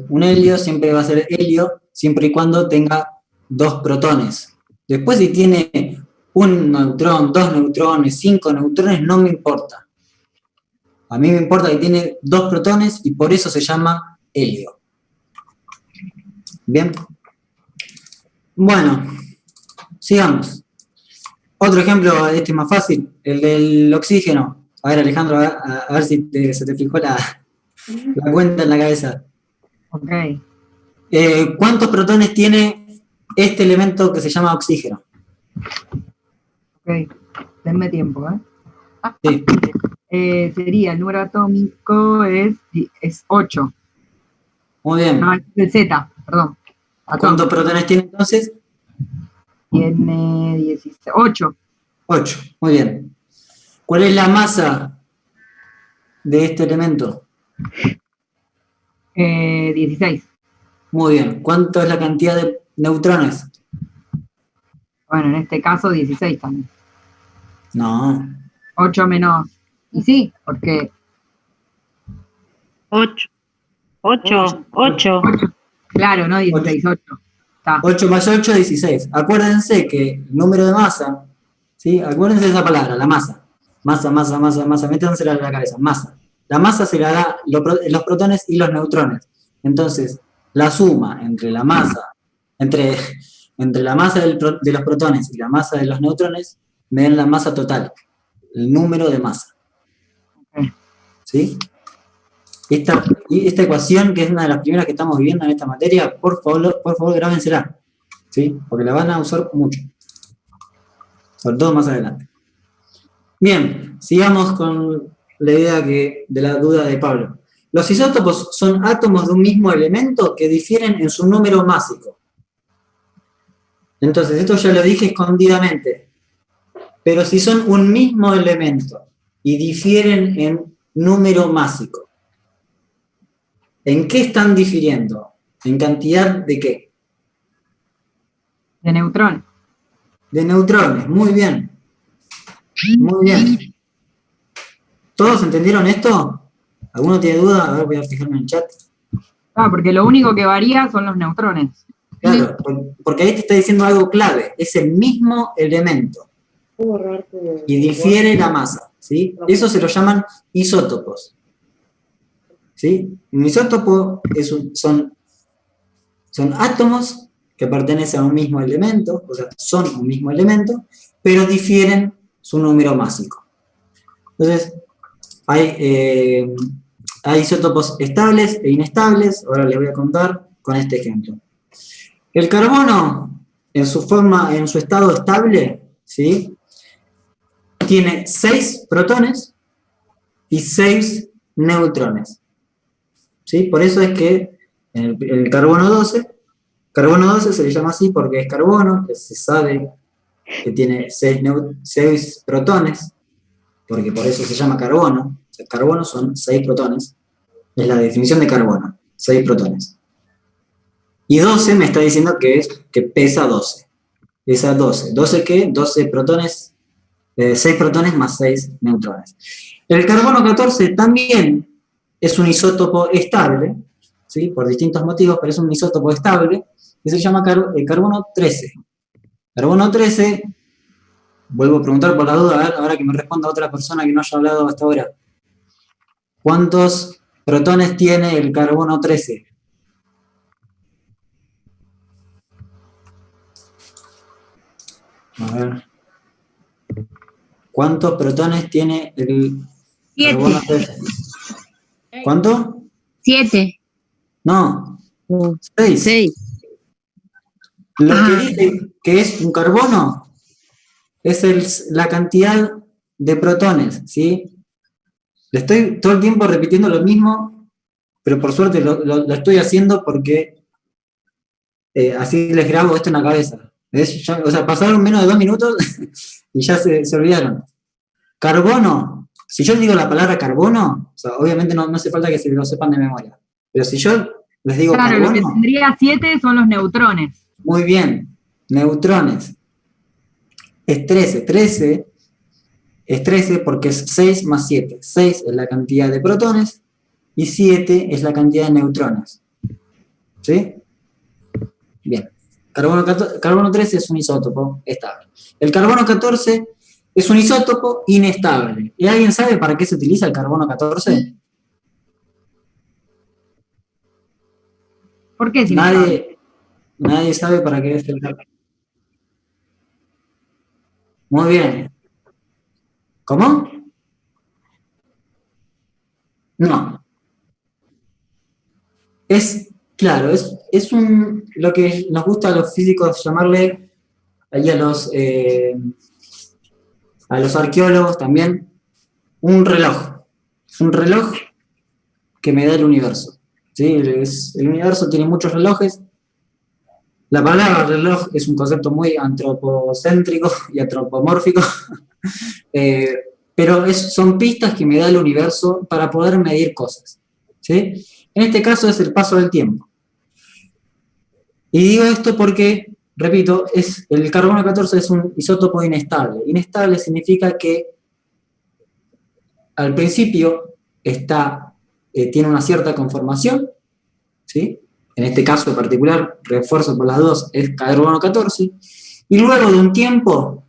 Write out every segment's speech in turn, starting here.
Un helio siempre va a ser helio, siempre y cuando tenga 2 protones. Después si tiene un neutrón, 2 neutrones, 5 neutrones, no me importa. A mí me importa que tiene 2 protones y por eso se llama helio. Bien. Bueno, sigamos. Otro ejemplo, este es más fácil, el del oxígeno. A ver, Alejandro, a ver si se te fijó la cuenta en la cabeza. Ok. ¿Cuántos protones tiene este elemento que se llama oxígeno? Ok, denme tiempo, ¿eh? Sí. Sería, el número atómico es 8. Muy bien. No, es el Z, perdón. ¿Cuántos protones tiene entonces? Tiene 8. 8, muy bien. ¿Cuál es la masa de este elemento? 16. Muy bien. ¿Cuánto es la cantidad de neutrones? Bueno, en este caso 16 también. No. 8 menos. Y sí, porque 8. 8. Claro, no 16, 8. Está. 8 más 8, 16. Acuérdense que el número de masa, ¿sí? Acuérdense de esa palabra, la masa. Masa, métansela en la cabeza, masa. La masa se la da los protones y los neutrones. Entonces, la suma entre la masa, entre la masa de los protones y la masa de los neutrones, me dan la masa total, el número de masa. ¿Sí? Esta ecuación, que es una de las primeras que estamos viviendo en esta materia, por favor grábensela, ¿sí? Porque la van a usar mucho. Sobre todo más adelante. Bien, sigamos con la idea de la duda de Pablo. Los isótopos son átomos de un mismo elemento que difieren en su número másico. Entonces, esto ya lo dije escondidamente. Pero si son un mismo elemento y difieren en número másico, ¿en qué están difiriendo? ¿En cantidad de qué? De neutrones. De neutrones, muy bien. Muy bien. ¿Todos entendieron esto? ¿Alguno tiene duda? A ver, voy a fijarme en el chat. Ah, porque lo único que varía son los neutrones. Claro, porque ahí te está diciendo algo clave. Es el mismo elemento. Y difiere la masa, ¿sí? Eso se lo llaman isótopos. ¿Sí? Un isótopo son átomos que pertenecen a un mismo elemento, o sea, son un mismo elemento, pero difieren su número másico. Entonces, hay isótopos estables e inestables. Ahora les voy a contar con este ejemplo. El carbono, en su estado estable, ¿sí? Tiene 6 protones y 6 neutrones. ¿Sí? Por eso es que el carbono 12 se le llama así porque es carbono, que se sabe que tiene 6 protones, porque por eso se llama carbono. O sea, carbono son 6 protones. Es la definición de carbono, 6 protones. Y 12 me está diciendo que pesa 12. Pesa 12. ¿12 qué? 12 protones, 6 protones más 6 neutrones. El carbono 14 también es un isótopo estable, ¿sí? Por distintos motivos, pero es un isótopo estable, que se llama carbono 13. Carbono 13, vuelvo a preguntar por la duda, a ver, ahora que me responda otra persona que no haya hablado hasta ahora. ¿Cuántos protones tiene el carbono 13? A ver. ¿Cuántos protones tiene el 7. carbono 13? ¿Cuánto? 7. No, 6. Lo que dice que es un carbono es la cantidad de protones, ¿sí? Le estoy todo el tiempo repitiendo lo mismo, pero por suerte lo estoy haciendo porque así les grabo esto en la cabeza. O sea, pasaron menos de 2 minutos y ya se olvidaron. Carbono, si yo digo la palabra carbono, o sea, obviamente no hace falta que se lo sepan de memoria, pero si yo les digo claro, carbono... lo que tendría 7 son los neutrones. Muy bien, neutrones. Es 13, 13 es 13 porque es 6 más 7. 6 es la cantidad de protones y 7 es la cantidad de neutrones. ¿Sí? Bien. Carbono 13 es un isótopo estable. El carbono 14 es un isótopo inestable. ¿Y alguien sabe para qué se utiliza el carbono 14? ¿Por qué es inestable? Nadie sabe para qué es el carbono. Muy bien. ¿Cómo? No. Claro, lo que nos gusta a los físicos llamarle, ahí a los arqueólogos también, un reloj. Es un reloj que me da el universo. ¿Sí? El universo tiene muchos relojes. La palabra reloj es un concepto muy antropocéntrico y antropomórfico, eh, pero son pistas que me da el universo para poder medir cosas. ¿Sí? En este caso es el paso del tiempo. Y digo esto porque, repito, el carbono 14 es un isótopo inestable. Inestable significa que al principio tiene una cierta conformación, ¿sí? En este caso en particular, refuerzo por las dos, es carbono 14, y luego de un tiempo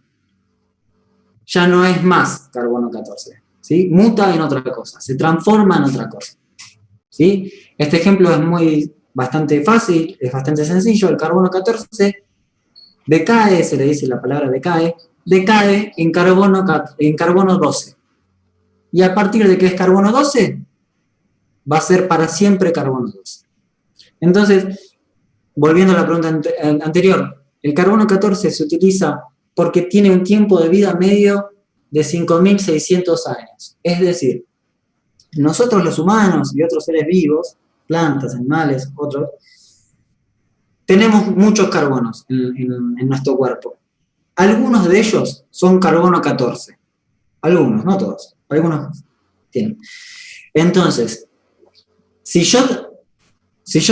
ya no es más carbono 14, ¿sí? Muta en otra cosa, se transforma en otra cosa, ¿sí? Este ejemplo es bastante fácil, es bastante sencillo. El carbono 14 decae, se le dice la palabra decae en carbono 12. Y a partir de que es carbono 12, va a ser para siempre carbono 12. Entonces, volviendo a la pregunta anterior, el carbono 14 se utiliza porque tiene un tiempo de vida medio de 5.600 años. Es decir, nosotros los humanos y otros seres vivos, plantas, animales, otros, tenemos muchos carbonos en nuestro cuerpo. Algunos de ellos son carbono 14. Algunos, no todos. Algunos tienen. Entonces, si yo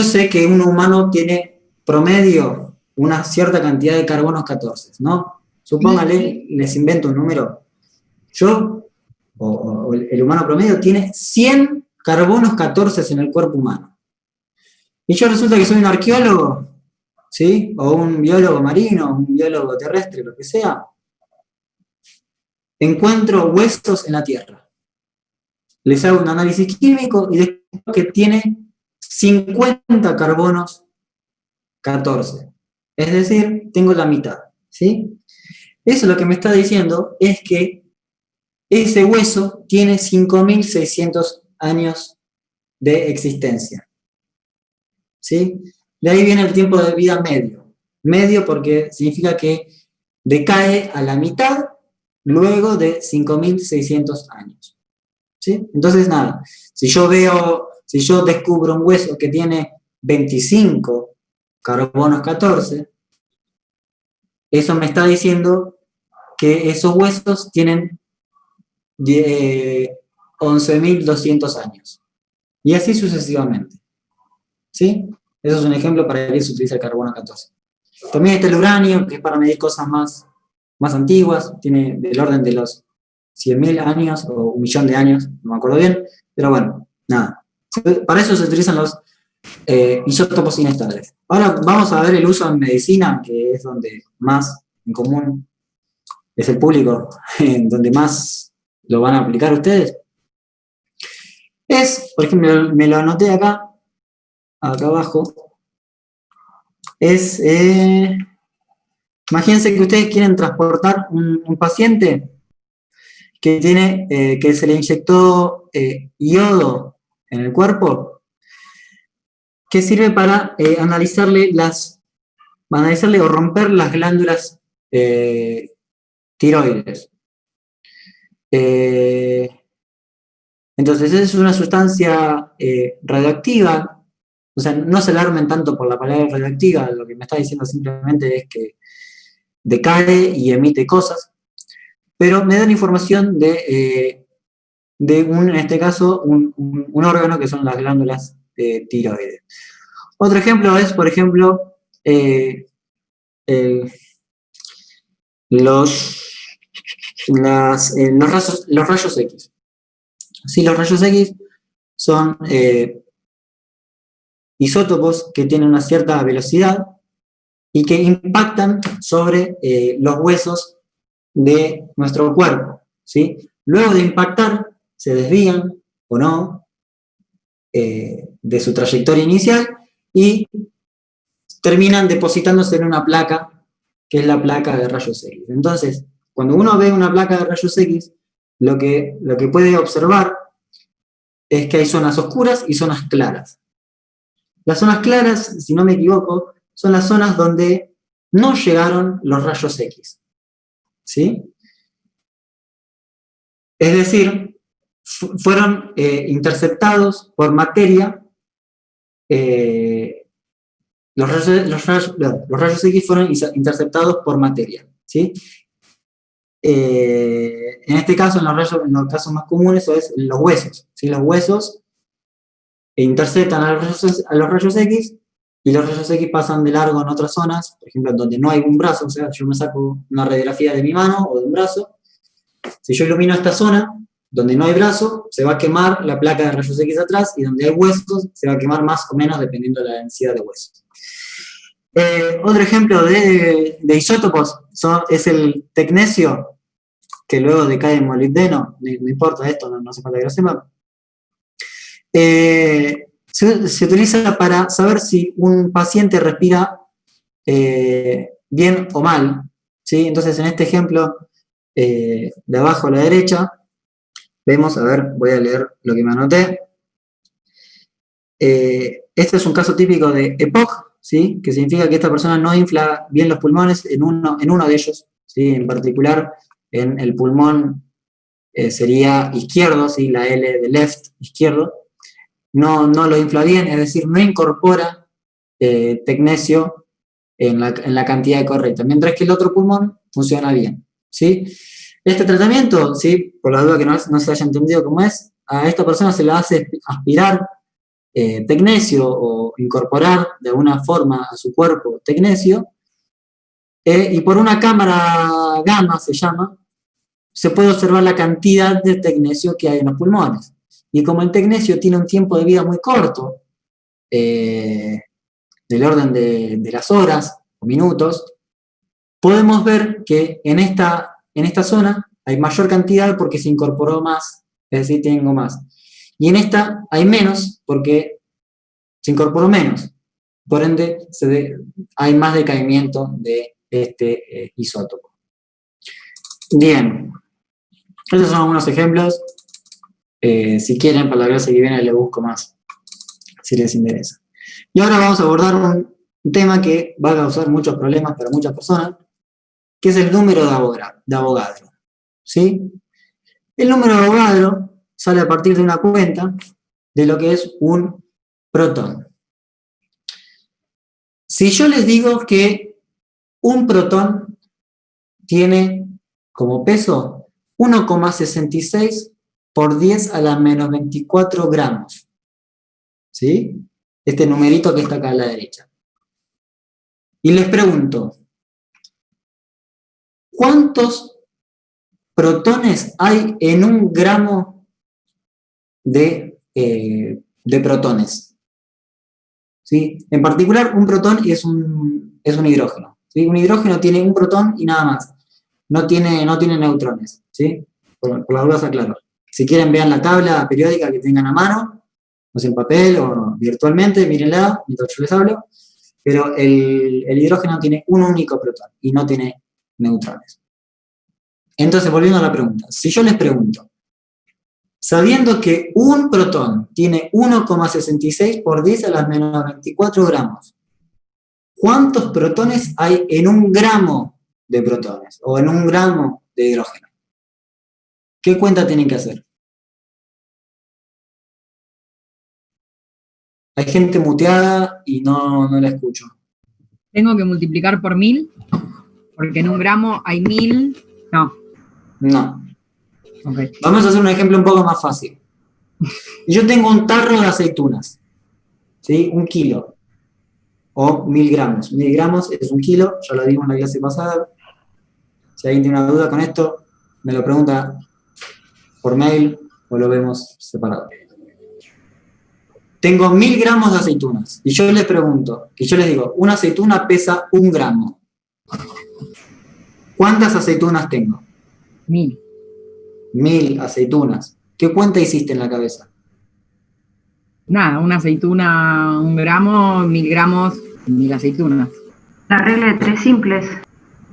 sé que un humano tiene promedio una cierta cantidad de carbonos 14, ¿no? Supóngale, les invento un número. El humano promedio tiene 100 carbonos 14 en el cuerpo humano. Y yo resulta que soy un arqueólogo, ¿sí? O un biólogo marino, un biólogo terrestre, lo que sea. Encuentro huesos en la Tierra. Les hago un análisis químico y descubro que tiene 50 carbonos 14. Es decir, tengo la mitad, ¿sí? Eso lo que me está diciendo es que ese hueso tiene 5.600 años de existencia, ¿sí? De ahí viene el tiempo de vida medio. Medio porque significa que decae a la mitad luego de 5.600 años, ¿sí? Entonces, nada, si yo descubro un hueso que tiene 25 carbonos 14, eso me está diciendo que esos huesos tienen 11.200 años. Y así sucesivamente, ¿sí? Eso es un ejemplo para que se utiliza el carbono 14. También está el uranio, que es para medir cosas más antiguas, tiene del orden de los 100.000 años o 1.000.000 de años, no me acuerdo bien, pero bueno, nada. Para eso se utilizan los isótopos inestables. Ahora vamos a ver el uso en medicina, que es donde más en común es el público, donde más lo van a aplicar ustedes. Por ejemplo, me lo anoté acá abajo. Imagínense que ustedes quieren transportar un paciente que se le inyectó yodo en el cuerpo, que sirve para analizarle o romper las glándulas tiroides. Entonces, es una sustancia radioactiva. O sea, no se alarmen tanto por la palabra radioactiva, lo que me está diciendo simplemente es que decae y emite cosas, pero me dan información en este caso, un órgano que son las glándulas tiroides. Otro ejemplo es, por ejemplo, los rayos X. Sí, los rayos X son isótopos que tienen una cierta velocidad y que impactan sobre los huesos de nuestro cuerpo, ¿sí? Luego de impactar, se desvían o no de su trayectoria inicial y terminan depositándose en una placa, que es la placa de rayos X. Entonces, cuando uno ve una placa de rayos X, lo que puede observar es que hay zonas oscuras y zonas claras. Las zonas claras, si no me equivoco, son las zonas donde no llegaron los rayos X, ¿sí? Es decir, fueron interceptados por materia, los rayos X fueron interceptados por materia, ¿sí? En este caso, en los casos más comunes, son los huesos, ¿sí? Los huesos interceptan a los rayos X y los rayos X pasan de largo en otras zonas, por ejemplo, donde no hay un brazo, o sea, yo me saco una radiografía de mi mano o de un brazo, si yo ilumino esta zona, donde no hay brazo, se va a quemar la placa de rayos X atrás, y donde hay huesos, se va a quemar más o menos dependiendo de la densidad de huesos. Otro ejemplo de isótopos es el tecnecio, que luego decae en molibdeno, no importa esto, no hace falta que lo sepan. Se utiliza para saber si un paciente respira bien o mal, ¿sí? Entonces, en este ejemplo, de abajo a la derecha, vemos, a ver, voy a leer lo que me anoté. Este es un caso típico de EPOC, ¿sí? Que significa que esta persona no infla bien los pulmones en uno de ellos, ¿sí? En particular, en el pulmón sería izquierdo, ¿sí? La L de left, izquierdo. No lo infla bien, es decir, no incorpora tecnecio en la cantidad correcta, mientras que el otro pulmón funciona bien, ¿sí? Este tratamiento, ¿sí? Por la duda que no se haya entendido cómo es, a esta persona se le hace aspirar tecnecio o incorporar de alguna forma a su cuerpo tecnecio, y por una cámara gamma, se llama, se puede observar la cantidad de tecnecio que hay en los pulmones. Y como el tecnecio tiene un tiempo de vida muy corto, del orden de las horas o minutos, podemos ver que en esta zona hay mayor cantidad porque se incorporó más, es decir, tengo más. Y en esta hay menos porque se incorporó menos. Por ende, hay más decaimiento de este isótopo. Bien, estos son algunos ejemplos. Si quieren, para la clase que viene le busco más, si les interesa. Y ahora vamos a abordar un tema que va a causar muchos problemas para muchas personas, que es el número de Avogadro, ¿sí? El número de Avogadro sale a partir de una cuenta de lo que es un protón. Si yo les digo que un protón tiene como peso 1,66 por 10 a la menos 24 gramos, ¿sí? Este numerito que está acá a la derecha. Y les pregunto, ¿cuántos protones hay en un gramo de protones? ¿Sí? En particular, un protón es un hidrógeno, ¿sí? Un hidrógeno tiene un protón y nada más. No tiene neutrones, ¿sí? Por las dudas aclaro. Si quieren, vean la tabla periódica que tengan a mano, o sea, en papel o virtualmente, mírenla mientras yo les hablo. Pero el hidrógeno tiene un único protón y no tiene neutrones. Entonces, volviendo a la pregunta, si yo les pregunto, sabiendo que un protón tiene 1,66 por 10 a la menos 24 gramos, ¿cuántos protones hay en un gramo de protones o en un gramo de hidrógeno? ¿Qué cuenta tienen que hacer? Hay gente muteada y no la escucho. Tengo que multiplicar por 1000, porque en un gramo hay 1000. No. Okay. Vamos a hacer un ejemplo un poco más fácil. Yo tengo un tarro de aceitunas, ¿sí? 1 kilo, o 1000 gramos. 1000 gramos es 1 kilo, ya lo vimos en la clase pasada. Si alguien tiene una duda con esto, me lo pregunta por mail o lo vemos separado. tengo 1000 gramos de aceitunas. Y yo les pregunto, y yo les digo, una aceituna pesa 1 gramo. ¿Cuántas aceitunas tengo? 1000. 1000 aceitunas. ¿Qué cuenta hiciste en la cabeza? Nada, una aceituna, 1 gramo, 1000 gramos, 1000 aceitunas. La regla de 3 simples.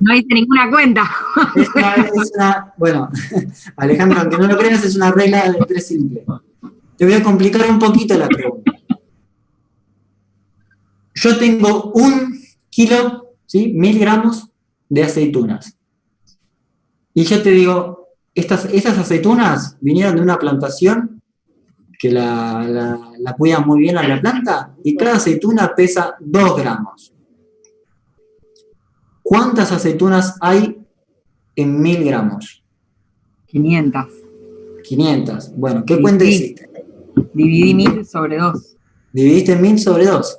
No hice ninguna cuenta. Bueno, Alejandro, aunque no lo creas, es una regla de 3 simple. Te voy a complicar un poquito la pregunta. Yo tengo 1 kilo, ¿sí? 1000 gramos de aceitunas. Y yo te digo, esas aceitunas vinieron de una plantación que la cuida muy bien a la planta, y cada aceituna pesa 2 gramos. ¿Cuántas aceitunas hay en 1000 gramos? 500. 500. Bueno, ¿qué Sí, cuenta sí. hiciste? Dividí 1000 sobre 2. Dividiste 1000 sobre 2,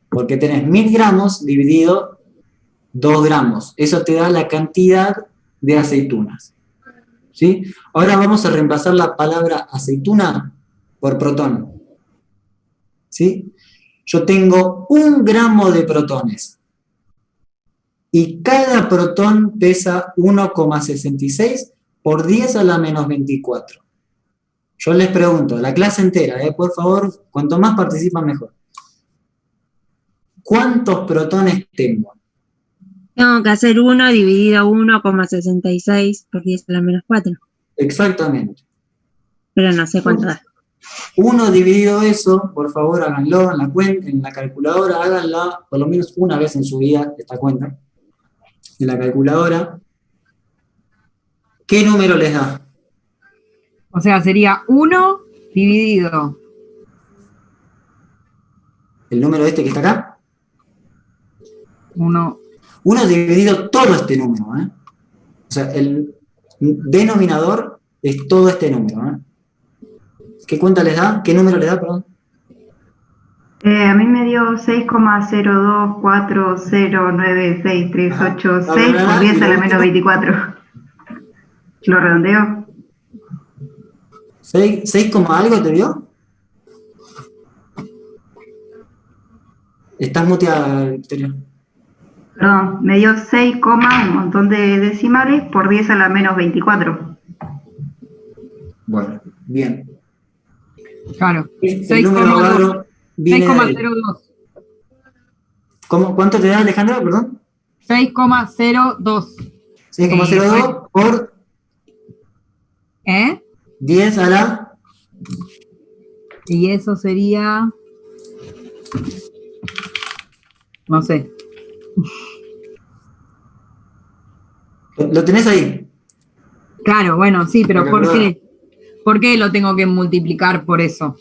porque tenés 1000 gramos dividido 2 gramos. Eso te da la cantidad de aceitunas. ¿Sí? Ahora vamos a reemplazar la palabra aceituna por protón. ¿Sí? Yo tengo 1 gramo de protones. Y cada protón pesa 1,66 por 10 a la menos 24. Yo les pregunto, la clase entera, por favor, cuanto más participan mejor. ¿Cuántos protones tengo? Tengo que hacer 1 dividido 1,66 por 10 a la menos 4. Exactamente. Pero no sé cuánto da. 1 dividido eso, por favor háganlo en la cuenta, en la calculadora, háganla por lo menos una vez en su vida, esta cuenta, en la calculadora. ¿Qué número les da? O sea, sería 1 dividido. ¿El número este que está acá? 1. 1 dividido todo este número, ¿eh? O sea, el denominador es todo este número, ¿eh? ¿Qué cuenta les da? ¿Qué número les da, perdón? A mí me dio 6,0240963866 por 10 a la menos 24. ¿Lo redondeo? ¿6 coma algo te dio? Estás muteada, Victoria. Perdón, me dio 6, un montón de decimales por 10 a la menos 24. Bueno, bien. Claro. El número Avogadro viene de ahí. 6,02. ¿Cuánto te da, Alejandra? Perdón. 6,02. 6,02 por 10 a la... Y eso sería... No sé. ¿Lo tenés ahí? Claro, bueno, sí, pero ¿por Calculadora. qué? ¿Por qué lo tengo que multiplicar por eso?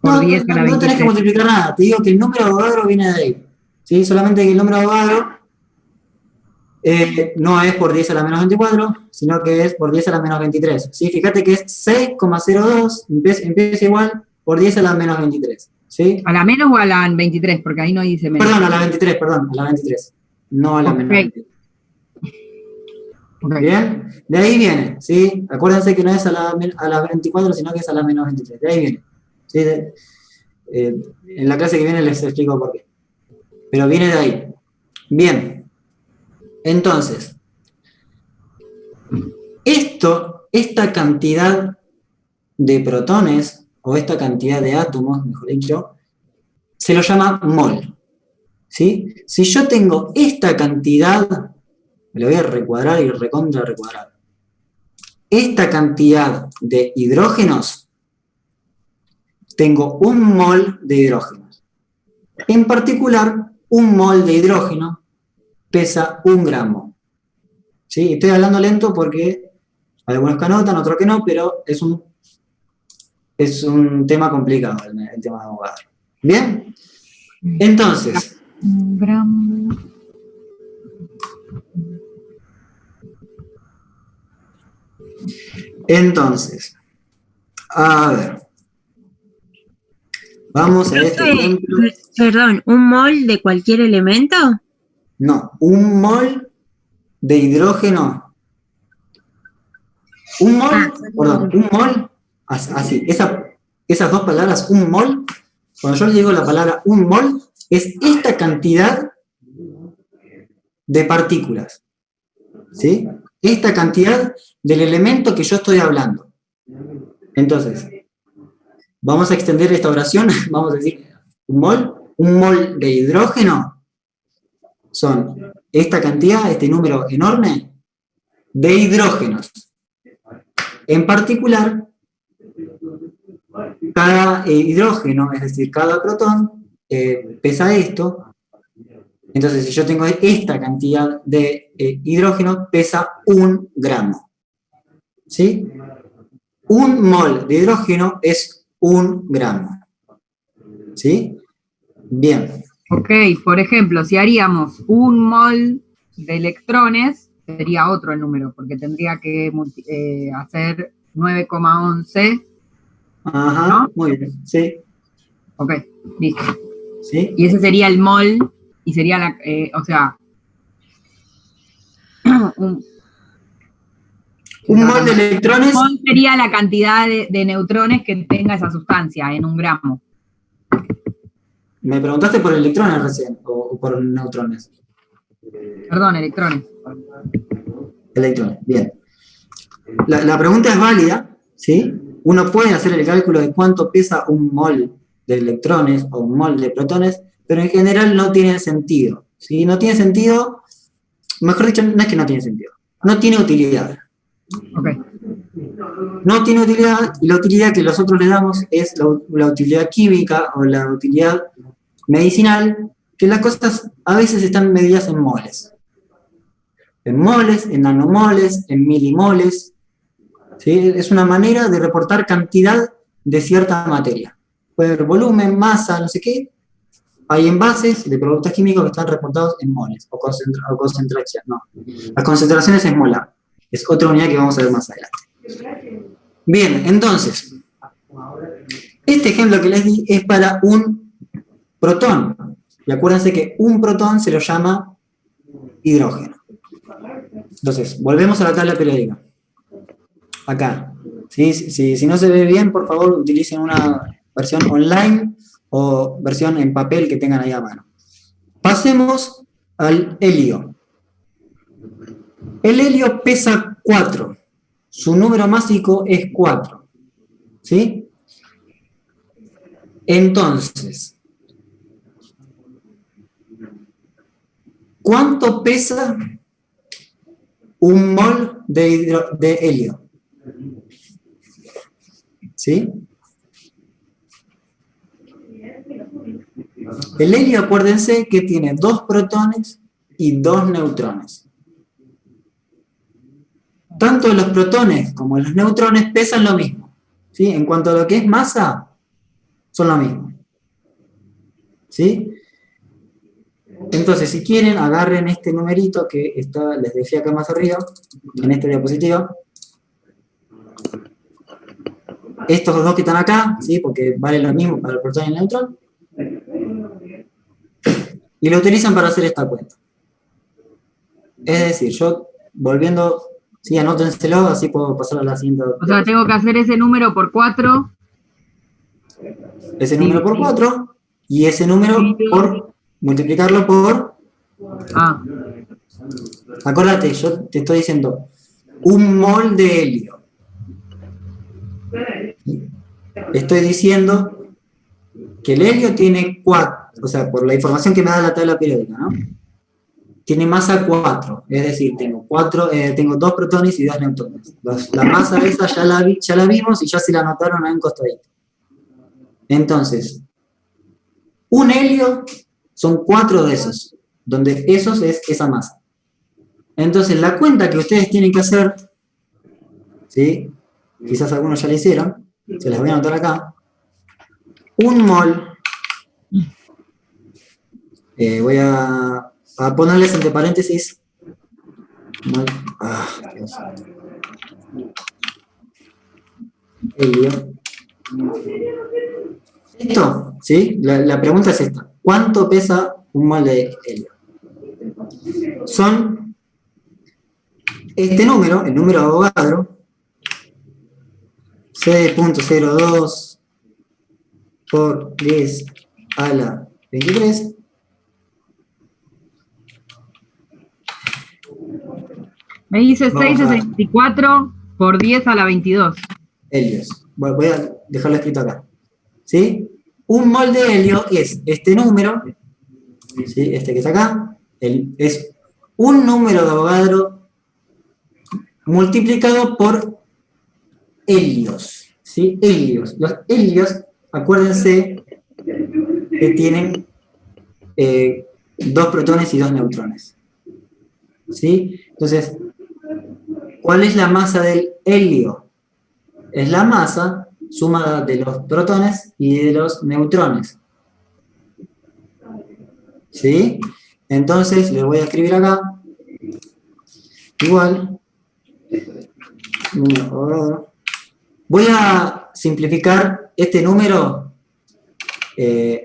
Por No, 10 a la no tenés que 23. multiplicar nada. Te digo que el número Avogadro viene de ahí. ¿Sí? Solamente que el número Avogadro no es por 10 a la menos 24, sino que es por 10 a la menos 23. ¿Sí? Fíjate que es 6,02, empieza igual por 10 a la menos 23. ¿Sí? ¿A la menos o a la 23? Porque ahí no dice menos. Perdón, a la 23, perdón, a la 23. No a la menos 23. Ok. ¿Bien? De ahí viene, ¿sí? Acuérdense que no es a la 24, sino que es a la menos 23. De ahí viene. ¿Sí? En la clase que viene les explico por qué. Pero viene de ahí. Bien. Entonces, esta cantidad de protones, o esta cantidad de átomos, mejor dicho, se lo llama mol. ¿Sí? Si yo tengo esta cantidad, me lo voy a recuadrar y recontra recuadrar. Esta cantidad de hidrógenos, tengo 1 mol de hidrógenos. En particular, 1 mol de hidrógeno pesa 1 gramo. ¿Sí? Estoy hablando lento porque algunos que anotan, otros que no, pero es un tema complicado el tema de Avogadro. ¿Bien? Entonces, 1 gramo. a ver. Vamos a este ejemplo. Perdón, ¿un mol de cualquier elemento? No, 1 mol de hidrógeno. Un mol, así, esas dos palabras, 1 mol, Cuando yo les digo la palabra un mol, es esta cantidad de partículas. ¿Sí? Esta cantidad del elemento que yo estoy hablando. Entonces, vamos a extender esta oración, vamos a decir un mol de hidrógeno son esta cantidad, este número enorme de hidrógenos. En particular, cada hidrógeno, es decir, cada protón, pesa esto. Entonces, si yo tengo esta cantidad de hidrógeno, pesa 1 gramo. ¿Sí? Un mol de hidrógeno es 1 gramo. ¿Sí? Bien. Ok, por ejemplo, si haríamos 1 mol de electrones, sería otro el número, porque tendría que hacer 9,11. Ajá, ¿no? muy bien, sí. Ok, listo. ¿Sí? Y ese sería el mol, y sería la, o sea, un mol de electrones. mol sería la cantidad de neutrones que tenga esa sustancia en 1 gramo. Me preguntaste por electrones recién, o por neutrones. Perdón, electrones. Electrones, bien. La pregunta es válida, ¿sí? Uno puede hacer el cálculo de cuánto pesa un mol de electrones o un mol de protones, pero en general no tiene sentido. ¿Sí? No tiene sentido, mejor dicho, no es que no tiene sentido, no tiene utilidad. Ok. No tiene utilidad, y la utilidad que nosotros le damos es la utilidad química o la utilidad medicinal, que las cosas a veces están medidas en moles. En moles, en nanomoles, en milimoles. ¿Sí? Es una manera de reportar cantidad de cierta materia. Puede haber volumen, masa, no sé qué. Hay envases de productos químicos que están reportados en moles o concentración. No. Las concentraciones es molar. Es otra unidad que vamos a ver más adelante. Bien, entonces, este ejemplo que les di es para un protón. Y acuérdense que un protón se lo llama hidrógeno. Entonces, volvemos a la tabla periódica. Acá. ¿Sí? Si no se ve bien, por favor, utilicen una versión online o versión en papel que tengan ahí a mano. Pasemos al helio. El helio pesa 4. Su número másico es 4. ¿Sí? Entonces, ¿cuánto pesa un mol de helio? ¿Sí? El helio, acuérdense que tiene 2 protones y 2 neutrones. Tanto los protones como los neutrones pesan lo mismo. ¿Sí? En cuanto a lo que es masa, son lo mismo. ¿Sí? Entonces, si quieren, agarren este numerito que está, les dejé acá más arriba, en esta diapositiva. Estos dos que están acá, ¿sí? Porque vale lo mismo para el protón y el neutrón. Y lo utilizan para hacer esta cuenta. Es decir, yo, volviendo, sí, anótenselo, así puedo pasar a la siguiente. O sea, tengo que hacer ese número por 4. Ese número por 4, y ese número por multiplicarlo por... Acordate, yo te estoy diciendo, un mol de helio. Estoy diciendo que el helio tiene 4, o sea, por la información que me da la tabla periódica, ¿no? Tiene masa 4, es decir, tengo 2 protones y 2 neutrones. La masa esa ya la vimos y ya se la anotaron ahí en un costadito. Entonces, un helio son 4 de esos, donde esos es esa masa. Entonces, la cuenta que ustedes tienen que hacer, ¿sí? Quizás algunos ya la hicieron, se las voy a anotar acá. Un mol, voy a ponerles entre paréntesis, mol, Dios. Helio. Esto, ¿sí? La pregunta es esta. ¿Cuánto pesa un mol de helio? Son este número, el número de Avogadro, 6.02 por 10 a la 23. Me dice Vamos a ver. 6,64 por 10 a la 22. Helios. Voy a dejarlo escrito acá. ¿Sí? Un mol de helio es este número, ¿sí? Este que está acá, es un número de Avogadro multiplicado por helios, ¿sí? Helios. Los helios, acuérdense que tienen 2 protones y 2 neutrones, ¿sí? Entonces, ¿cuál es la masa del helio? Es la masa sumada de los protones y de los neutrones, ¿sí? Entonces, le voy a escribir acá, igual, voy a simplificar este número,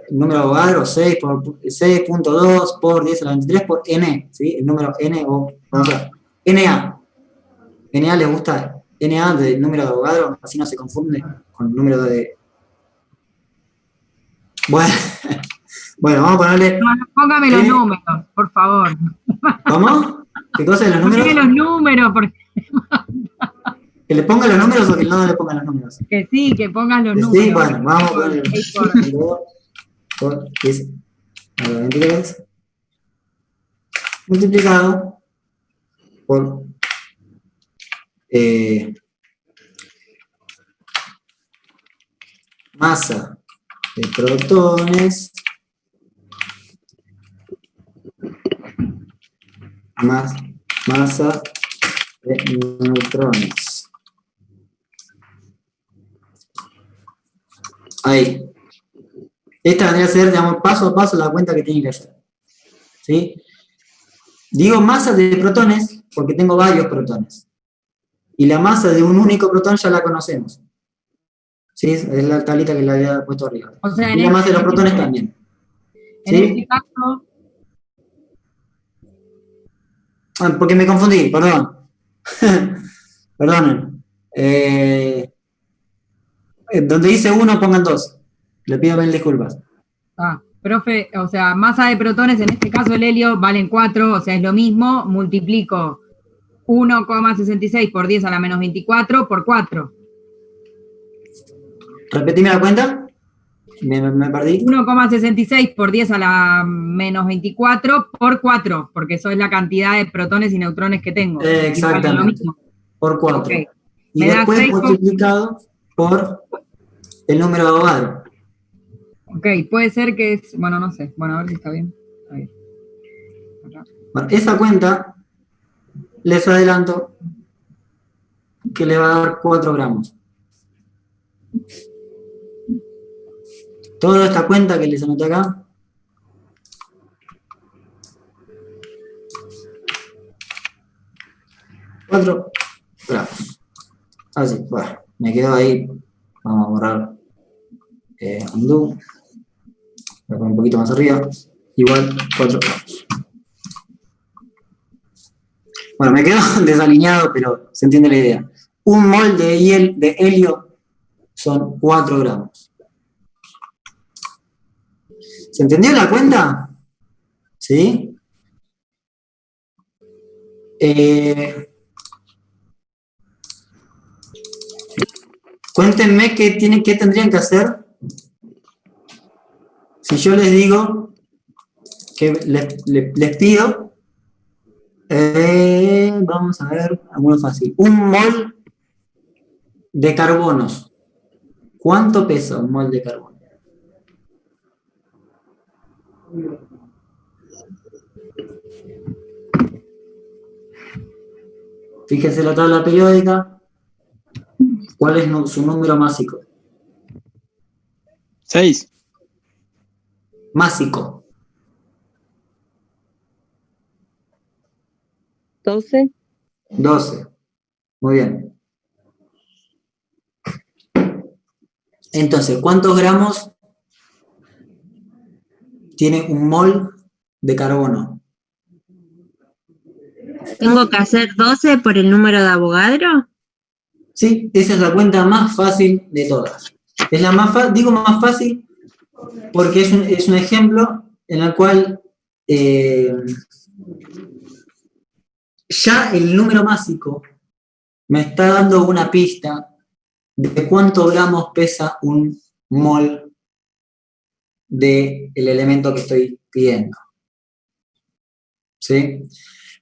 número Avogadro, 6.2 por 10 a la 23 por n, ¿sí? El número n, o vamos a ver, NA. NA les gusta NA del número de Avogadro, así no se confunde con el número de... Bueno, vamos a ponerle... No, póngame los números, por favor. ¿Cómo? ¿Qué cosa de los números? Póngame los números, porque ¿Que le ponga los números o que no le ponga los números? que sí, que pongas los Sí, números. bueno, vamos a poner Seis por- por 10 a la 23 multiplicado por masa de protones más masa de neutrones. Ahí. Esta vendría a ser, digamos, paso a paso la cuenta que tienen que hacer. ¿Sí? Digo masa de protones porque tengo varios protones. Y la masa de un único protón ya la conocemos. ¿Sí? Es la tablita que le había puesto arriba. O sea, Y la masa de los protones también. En ¿Sí? este caso, Ah, porque me confundí, perdón. Perdonen. Donde dice 1 pongan 2. Le pido mil disculpas. profe, o sea, masa de protones, en este caso el helio, valen 4, o sea, es lo mismo, multiplico 1,66 por 10 a la menos 24 por 4. Repetime la cuenta. Me perdí. 1,66 por 10 a la menos 24 por 4, porque eso es la cantidad de protones y neutrones que tengo. Exactamente. Lo mismo. Por 4. Okay. Y Me da después 6, multiplicado por el número de Avogadro. ok, puede ser que es, bueno, no sé, bueno, a ver si está bien. Ahí. Bueno, esa cuenta, les adelanto que le va a dar 4 gramos. Toda esta cuenta que les anoté acá, $4 gramos. Así, bueno, me quedo ahí. Vamos a borrar undo. Voy a poner un poquito más arriba. Igual 4 gramos. Bueno, me quedo desalineado, pero se entiende la idea. Un mol de helio son 4 gramos. ¿Se entendió la cuenta? ¿Sí? Cuéntenme qué tendrían que hacer si yo les digo que les pido, vamos a ver, alguno fácil, un mol de carbonos. ¿Cuánto pesa un mol de carbono? Fíjense la tabla periódica. ¿Cuál es su número másico? 6. Másico. 12. 12. Muy bien. Entonces, ¿cuántos gramos tiene un mol de carbono? ¿Tengo que hacer 12 por el número de Avogadro? Sí, esa es la cuenta más fácil de todas. Es la más fácil, digo más fácil porque es un ejemplo en el cual ya el número másico me está dando una pista de cuánto gramos pesa un mol del elemento que estoy pidiendo. ¿Sí?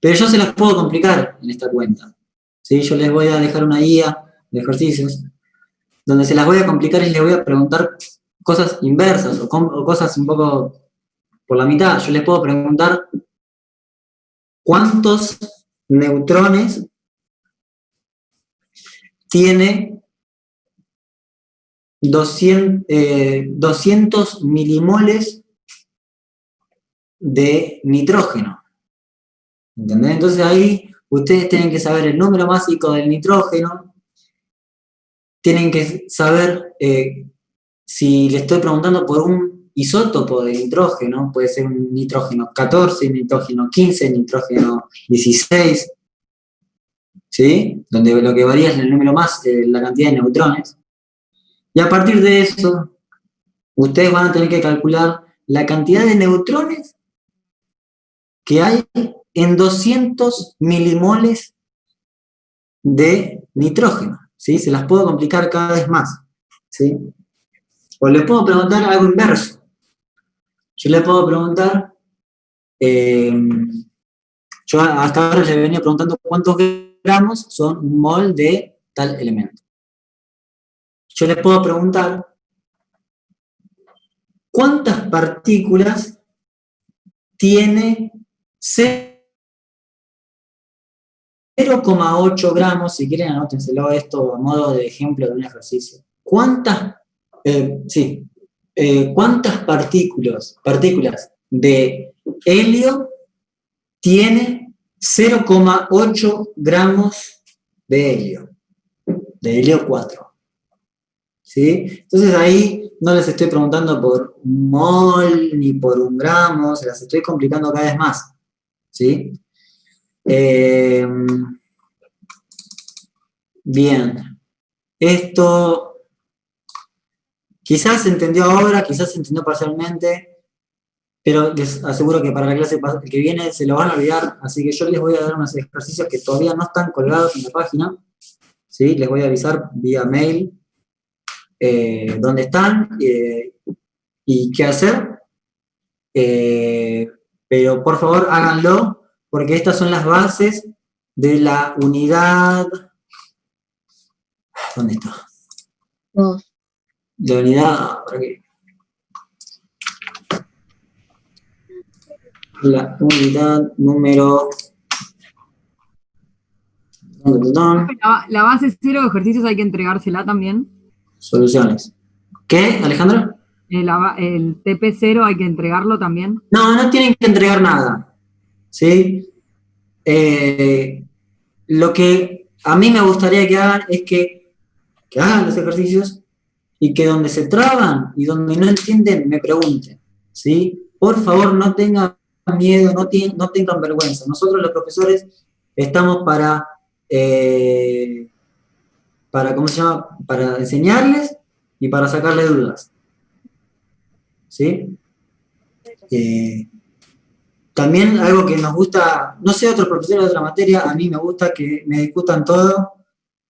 Pero yo se las puedo complicar en esta cuenta. ¿Sí? Yo les voy a dejar una guía de ejercicios donde se las voy a complicar y les voy a preguntar cosas inversas o cosas un poco por la mitad. Yo les puedo preguntar cuántos neutrones tiene 200 milimoles de nitrógeno. ¿Entendés? Entonces ahí ustedes tienen que saber el número másico del nitrógeno, tienen que saber si le estoy preguntando por un isótopo de nitrógeno, puede ser un nitrógeno 14, nitrógeno 15, nitrógeno 16, ¿sí? Donde lo que varía es el número más, la cantidad de neutrones. Y a partir de eso, ustedes van a tener que calcular la cantidad de neutrones que hay en 200 milimoles de nitrógeno, ¿sí? Se las puedo complicar cada vez más, ¿sí? O les puedo preguntar algo inverso. Yo les puedo preguntar, yo hasta ahora les venía preguntando cuántos gramos son un mol de tal elemento. Yo les puedo preguntar cuántas partículas tiene 0,8 gramos, si quieren anótenselo esto a modo de ejemplo de un ejercicio. ¿Cuántas partículas de helio tiene 0,8 gramos de helio 4? ¿Sí? Entonces ahí no les estoy preguntando por un mol ni por un gramo, se las estoy complicando cada vez más, ¿sí? Bien, esto quizás se entendió ahora, quizás se entendió parcialmente, pero les aseguro que para la clase que viene se lo van a olvidar, así que yo les voy a dar unos ejercicios que todavía no están colgados en la página, ¿sí? Les voy a avisar vía mail dónde están y qué hacer, pero por favor háganlo, porque estas son las bases de la unidad. ¿Dónde está? Dos. La unidad, ¿para qué? La unidad número. La base 0 de ejercicios hay que entregársela también. Soluciones. ¿Qué, Alejandra? El TP0 hay que entregarlo también. No tienen que entregar nada, ¿sí? Lo que a mí me gustaría que hagan es que hagan los ejercicios y que donde se traban y donde no entienden me pregunten, ¿sí? Por favor, no tengan miedo, no tengan vergüenza. Nosotros los profesores estamos para ¿cómo se llama? Para enseñarles y para sacarles dudas, ¿sí? También algo que nos gusta, no sé, otros profesores de otra materia, a mí me gusta que me discutan todo,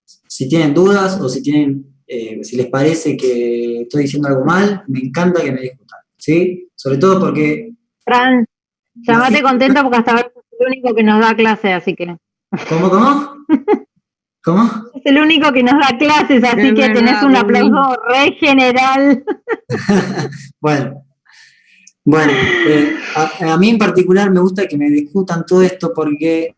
si tienen dudas o si les parece que estoy diciendo algo mal, me encanta que me discutan, ¿sí? Sobre todo porque... Fran, llamate contento porque hasta ahora es el único que nos da clase, así que... ¿Cómo? Es el único que nos da clases, así que tenés un aplauso re general. Bueno, a mí en particular me gusta que me discutan todo esto porque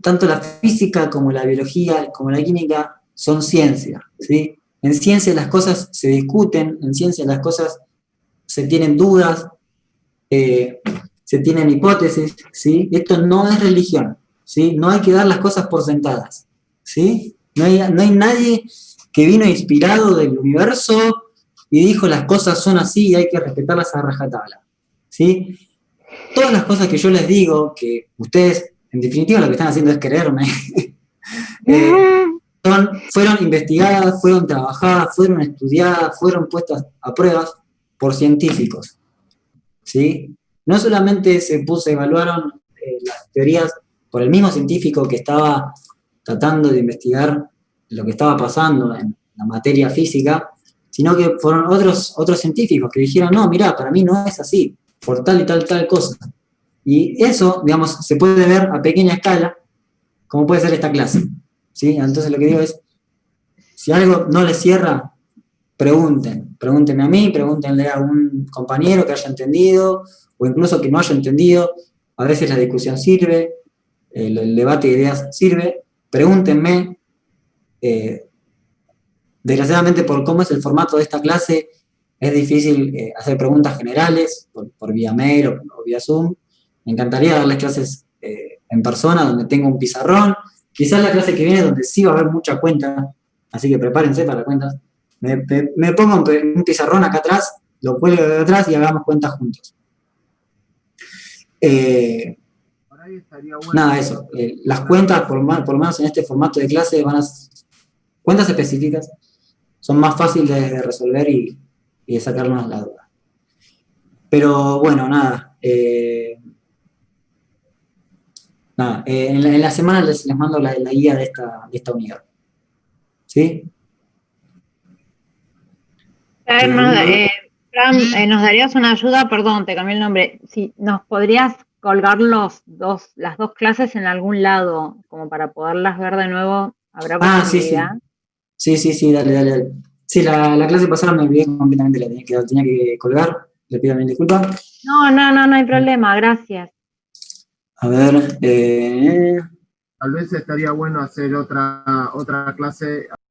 tanto la física como la biología, como la química, son ciencia, ¿sí? En ciencia las cosas se discuten, en ciencia las cosas se tienen dudas, se tienen hipótesis, ¿sí? Esto no es religión, ¿sí? No hay que dar las cosas por sentadas, ¿sí? No hay nadie que vino inspirado del universo y dijo las cosas son así y hay que respetarlas a rajatabla, ¿sí? Todas las cosas que yo les digo, que ustedes, en definitiva, lo que están haciendo es quererme, fueron investigadas, fueron trabajadas, fueron estudiadas, fueron puestas a pruebas por científicos, ¿sí? No solamente se evaluaron las teorías por el mismo científico que estaba tratando de investigar lo que estaba pasando en la materia física, sino que fueron otros científicos que dijeron, no, mirá, para mí no es así, por tal y tal cosa. Y eso, digamos, se puede ver a pequeña escala, como puede ser esta clase, ¿sí? Entonces lo que digo es, si algo no les cierra, pregúntenme a mí, pregúntenle a un compañero que haya entendido, o incluso que no haya entendido. A veces la discusión sirve, el debate de ideas sirve, pregúntenme. Desgraciadamente, por cómo es el formato de esta clase, es difícil hacer preguntas generales por vía mail o vía Zoom. Me encantaría darles clases en persona, donde tengo un pizarrón. Quizás la clase que viene, donde sí va a haber mucha cuenta, así que prepárense para cuentas. Me pongo un pizarrón acá atrás, lo cuelgo de atrás y hagamos cuentas juntos. Nada, eso. Las cuentas, por lo menos en este formato de clase, cuentas específicas, son más fáciles de resolver y de sacarnos la duda. Pero bueno, nada. En la semana les mando la guía de esta unidad. ¿Sí? Fran, nos darías una ayuda, perdón, te cambié el nombre. Si nos podrías colgar las dos clases en algún lado, como para poderlas ver de nuevo, ¿habrá posibilidad? Sí, dale. Sí, la clase pasada me olvidé completamente, la tenía que colgar, le pido mil disculpas. No hay problema, gracias. A ver, Tal vez estaría bueno hacer otra clase